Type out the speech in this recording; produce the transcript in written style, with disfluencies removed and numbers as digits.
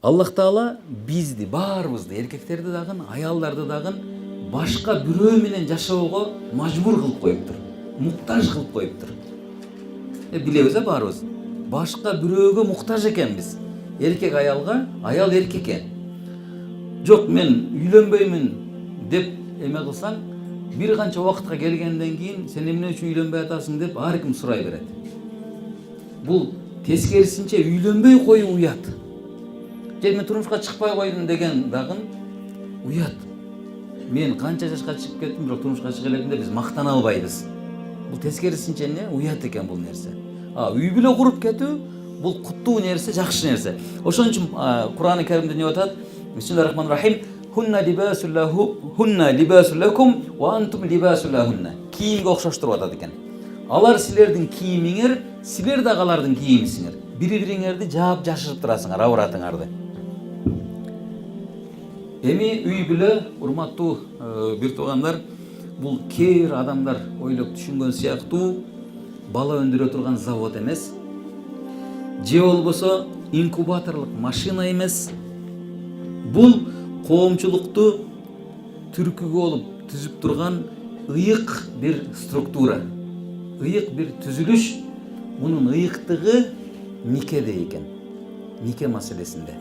Аллах Таала бизди, баарыбызды, эркектерди дагы, аялдарды дагы башка бирөө менен жашоого мажбур кылып коюптур. Муктаж кылып коюптур. Билебиз баарыбыз. Башка бирөөгө муктаж экенбиз. Эркек аялга, аял эркекке. Жок, мен үйлөнбөймүн деп эме кылсаң, бир канча убакытка келгенден кийин сен эмне үчүн үйлөнбөй атасың деп ар ким сурай берет. Бул тескерисинче үйлөнбөй коюу уят. Же мен турмушка чыкпай койдум деген дагы уят. Мен канча жашка чыгып кеттим, бирок турмушка чыга эледим деп биз мактана албайбыз. Бул тескерисинче эмне? Уят экен бул нерсе. Үй бүлө куруп кетүү бул куттуу нерсе, жакшы нерсе. Ошон үчүн Кур'ан-ы Каримде эмне атат? Бисмиллахир-рахманир-рахим. Хунна либасул лакум ва антум либасул лахунна. Кийимге окшоштуруп атат экен. Алар силердин кийимиңер, силер дагы алардын кийимисиңер. Бири-бириңерди жаап жашырып турасыңар, абыратыңарды. Эми үй бүлө, урматтуу бир туугандар, бул кээ бир адамдар ойлоп түшүнгөн сыяктуу бала өндүрө турган завод эмес. Же болбосо инкубаторлук машина эмес. Бул коомчулукту түркүгө болуп түзүп турган ыйык бир структура, ыйык бир түзүлүш. Мунун ыйыктыгы никеде экен. Нике маселесинде.